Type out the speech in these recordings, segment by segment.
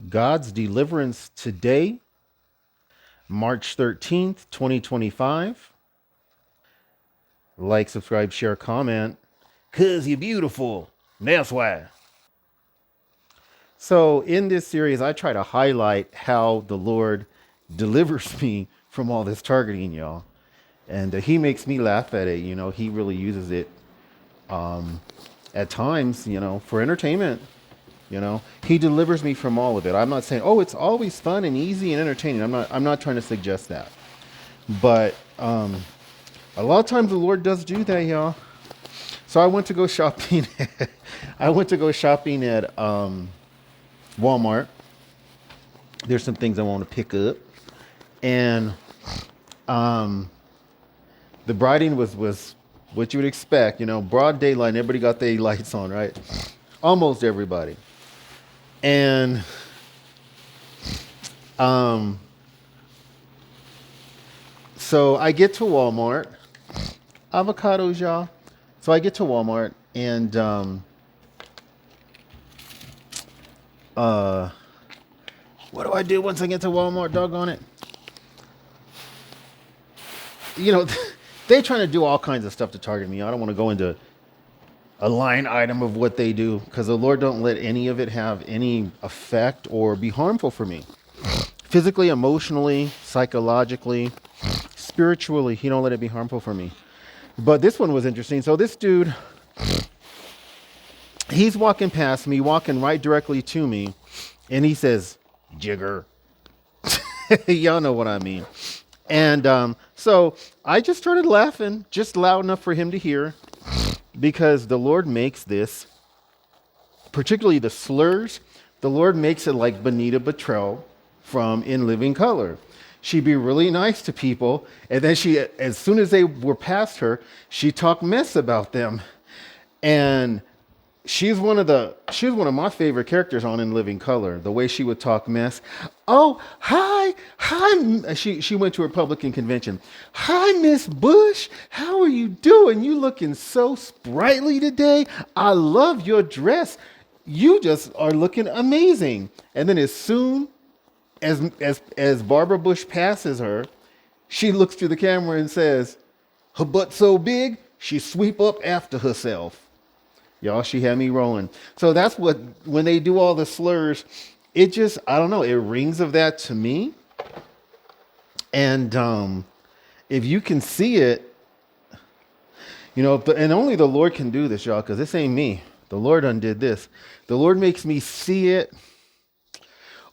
God's deliverance today, March 13th, 2025. Like, subscribe, share, comment. Cause you're beautiful. That's why. So in this series, I try to highlight how the Lord delivers me from all this targeting, y'all. And he makes me laugh at it. He really uses it at times, for entertainment. He delivers me from all of it. I'm not saying, oh, it's always fun and easy and entertaining. I'm not trying to suggest that. But a lot of times the Lord does do that, y'all. So I went to go shopping. I went to go shopping at Walmart. There's some things I want to pick up, and the brightening was what you would expect. Broad daylight. And everybody got their lights on, right? Almost everybody. And so I get to Walmart. Avocados, y'all. So I get to Walmart, and what do I do once I get to Walmart? Doggone it. They trying to do all kinds of stuff to target me. I don't want to go into a line item of what they do, because the Lord don't let any of it have any effect or be harmful for me. Physically, emotionally, psychologically, spiritually, he don't let it be harmful for me. But this one was interesting. So this dude, he's walking past me, walking right directly to me, and he says, "Jigger." Y'all know what I mean. And so I just started laughing, just loud enough for him to hear, because the Lord makes this, particularly the slurs, the Lord makes it like Benita Betrell from In Living Color. She'd be really nice to people, and then as soon as they were past her, she talked mess about them. And she's one of my favorite characters on In Living Color. The way she would talk mess. Oh, hi. She went to a Republican convention. Hi, Miss Bush. How are you doing? You looking so sprightly today. I love your dress. You just are looking amazing. And then as soon as Barbara Bush passes her, she looks to the camera and says, "Her butt so big, she sweep up after herself." Y'all, she had me rolling. So that's what, when they do all the slurs, it just, I don't know, it rings of that to me. And if you can see it, and only the Lord can do this, y'all, because this ain't me. The Lord undid this. The Lord makes me see it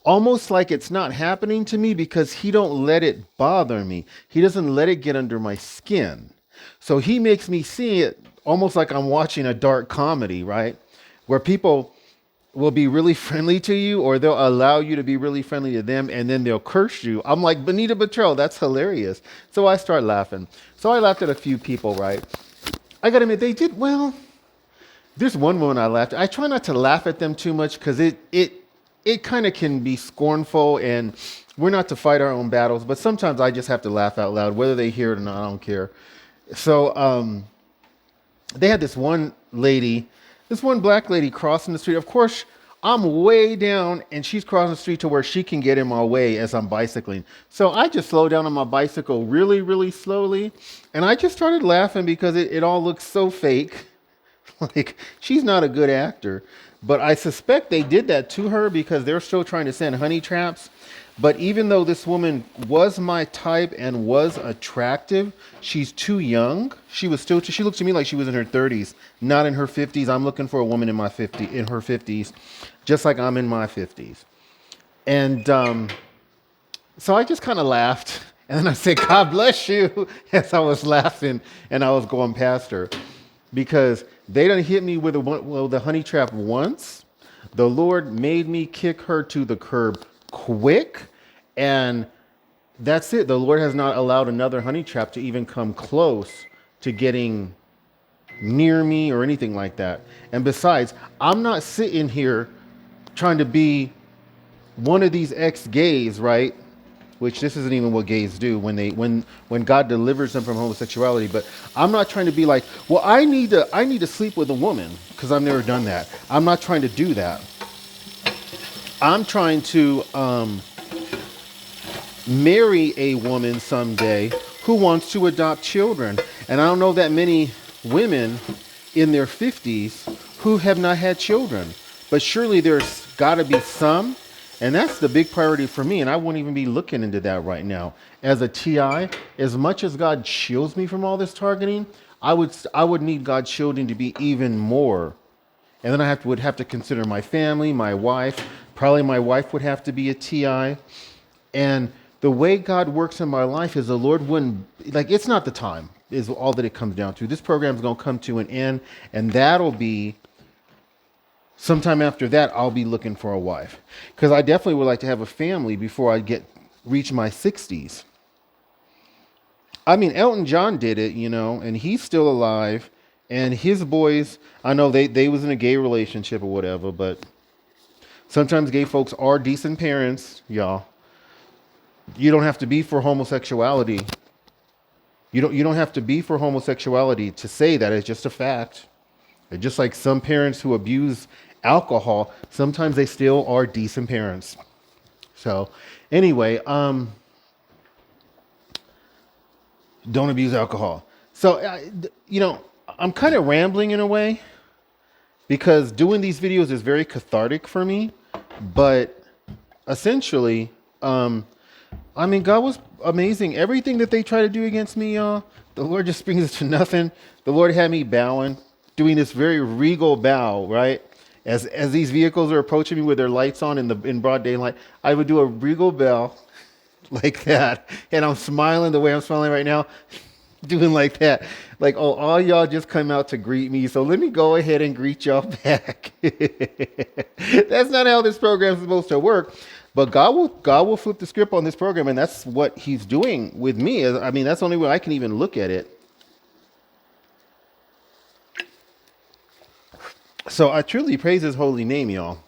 almost like it's not happening to me, because he don't let it bother me. He doesn't let it get under my skin. So he makes me see it almost like I'm watching a dark comedy, right? Where people will be really friendly to you, or they'll allow you to be really friendly to them, and then they'll curse you. I'm like, Benita Betrell, that's hilarious. So I start laughing. So I laughed at a few people, right? I gotta admit, they did well. There's one woman I laughed at. I try not to laugh at them too much, because it kind of can be scornful, and we're not to fight our own battles, but sometimes I just have to laugh out loud, whether they hear it or not, I don't care. So they had this one black lady crossing the street. Of course, I'm way down, and she's crossing the street to where she can get in my way as I'm bicycling. So I just slowed down on my bicycle really, really slowly, and I just started laughing because it all looks so fake. Like, she's not a good actor. But I suspect they did that to her because they're still trying to send honey traps. But even though this woman was my type and was attractive, she's too young. She looked to me like she was in her 30s, not in her 50s. I'm looking for a woman in her 50s, just like I'm in my 50s. And so I just kind of laughed. And then I said, "God bless you," as I was laughing and I was going past her. Because they done hit me with the honey trap once. The Lord made me kick her to the curb quick, and that's it. The Lord has not allowed another honey trap to even come close to getting near me or anything like that. And besides, I'm not sitting here trying to be one of these ex-gays, right? Which this isn't even what gays do when God delivers them from homosexuality. But I'm not trying to be like, well, I need to sleep with a woman, because I've never done that. I'm not trying to do that. I'm trying to marry a woman someday who wants to adopt children. And I don't know that many women in their 50s who have not had children. But surely there's got to be some. And that's the big priority for me. And I won't even be looking into that right now. As a TI, as much as God shields me from all this targeting, I would need God's shielding to be even more. And then would have to consider my family, my wife. Probably my wife would have to be a TI. And the way God works in my life is the Lord wouldn't, like, it's not the time, is all that it comes down to. This program's going to come to an end, and that'll be sometime after that, I'll be looking for a wife. Because I definitely would like to have a family before I reach my 60s. I mean, Elton John did it, and he's still alive. And his boys, I know they was in a gay relationship or whatever, but sometimes gay folks are decent parents, y'all. You don't have to be for homosexuality. You don't have to be for homosexuality to say that. It's just a fact. And just like some parents who abuse alcohol, sometimes they still are decent parents. So anyway, don't abuse alcohol. So, I'm kind of rambling in a way because doing these videos is very cathartic for me. But essentially, God was amazing. Everything that they try to do against me, y'all, the Lord just brings it to nothing. The Lord had me bowing, doing this very regal bow, right? As these vehicles are approaching me with their lights on in broad daylight, I would do a regal bow like that. And I'm smiling the way I'm smiling right now, doing like that. Like, oh, all y'all just come out to greet me, so let me go ahead and greet y'all back. That's not how this program is supposed to work. But God will flip the script on this program, and that's what he's doing with me. I mean, that's the only way I can even look at it. So I truly praise his holy name, y'all.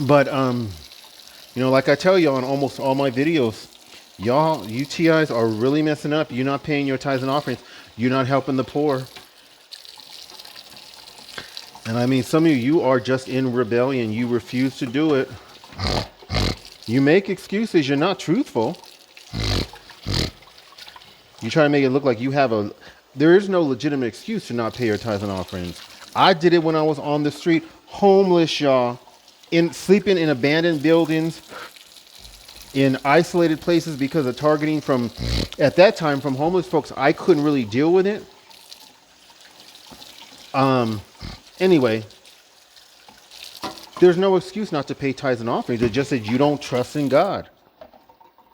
But, like I tell y'all in almost all my videos, y'all, you TIs are really messing up. You're not paying your tithes and offerings. You're not helping the poor. And I mean, some of you are just in rebellion. You refuse to do it. You make excuses. You're not truthful. You try to make it look like there is no legitimate excuse to not pay your tithes and offerings. I did it when I was on the street, homeless, y'all, sleeping in abandoned buildings, in isolated places because of targeting at that time, from homeless folks. I couldn't really deal with it. Anyway, there's no excuse not to pay tithes and offerings. It just says you don't trust in God.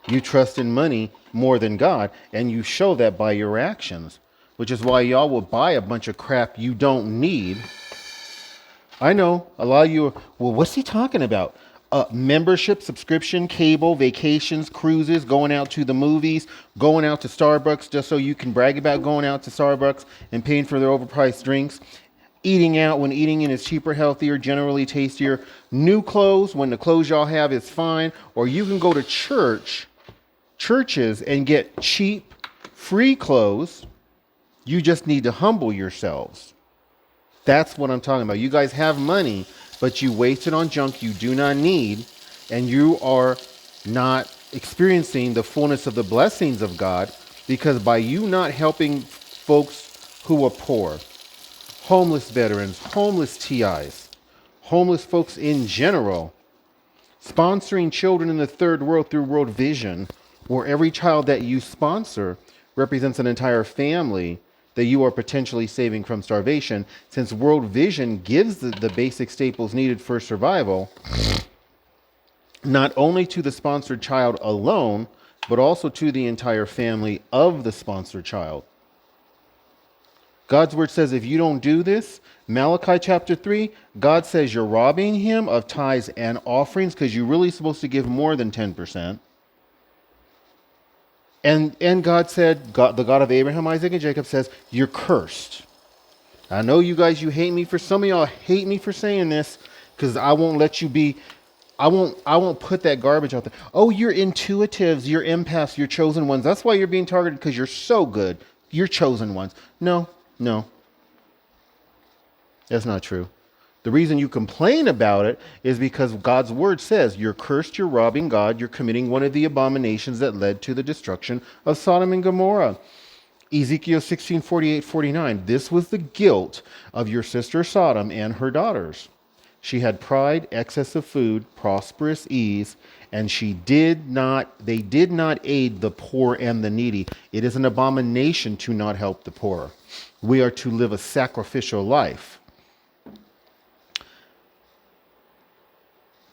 You trust in money more than God, and you show that by your actions, which is why y'all will buy a bunch of crap you don't need. I know a lot of you well, what's he talking about? Membership, subscription, cable, vacations, cruises, going out to the movies, going out to Starbucks just so you can brag about going out to Starbucks and paying for their overpriced drinks. Eating out when eating in is cheaper, healthier, generally tastier. New clothes when the clothes y'all have is fine. Or you can go to churches and get cheap, free clothes. You just need to humble yourselves. That's what I'm talking about. You guys have money, but you waste it on junk you do not need, and you are not experiencing the fullness of the blessings of God, because by you not helping folks who are poor, homeless veterans, homeless TIs, homeless folks in general, sponsoring children in the third world through World Vision, where every child that you sponsor represents an entire family that you are potentially saving from starvation, since World Vision gives the basic staples needed for survival, not only to the sponsored child alone, but also to the entire family of the sponsored child. God's word says if you don't do this, Malachi chapter 3, God says you're robbing him of tithes and offerings because you're really supposed to give more than 10%. And God said, the God of Abraham, Isaac, and Jacob says, you're cursed. I know you guys, you hate me some of y'all hate me for saying this because I won't let you be, I won't put that garbage out there. Oh, you're intuitives, you're empaths, you're chosen ones. That's why you're being targeted, because you're so good. You're chosen ones. No, no, that's not true. The reason you complain about it is because God's word says you're cursed, you're robbing God, you're committing one of the abominations that led to the destruction of Sodom and Gomorrah. Ezekiel 16:48-49. This was the guilt of your sister Sodom and her daughters. She had pride, excess of food, prosperous ease, and they did not aid the poor and the needy. It is an abomination to not help the poor. We are to live a sacrificial life.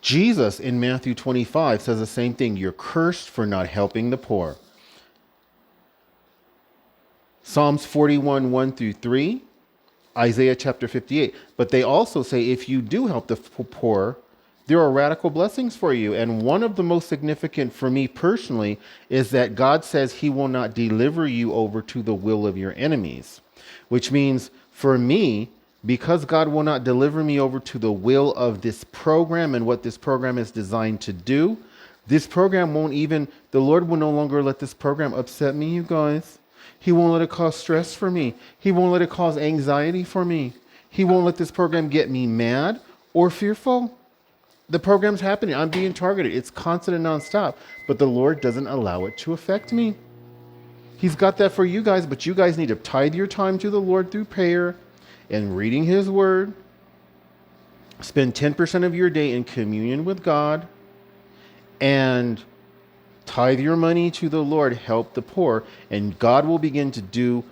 Jesus in Matthew 25 says the same thing. You're cursed for not helping the poor. Psalms 41:1-3, Isaiah chapter 58. But they also say if you do help the poor, there are radical blessings for you. And one of the most significant for me personally is that God says he will not deliver you over to the will of your enemies, which means for me, because God will not deliver me over to the will of this program and what this program is designed to do, this program the Lord will no longer let this program upset me, you guys. He won't let it cause stress for me. He won't let it cause anxiety for me. He won't let this program get me mad or fearful. The program's happening. I'm being targeted. It's constant and nonstop. But the Lord doesn't allow it to affect me. He's got that for you guys, but you guys need to tithe your time to the Lord through prayer and reading his word. Spend 10% of your day in communion with God and tithe your money to the Lord, help the poor, and God will begin to do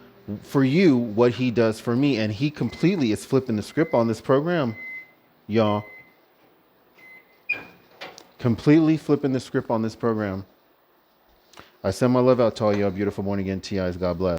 for you what he does for me. And he completely is flipping the script on this program, y'all. Completely flipping the script on this program. I send my love out to all y'all beautiful born again TIs. God bless.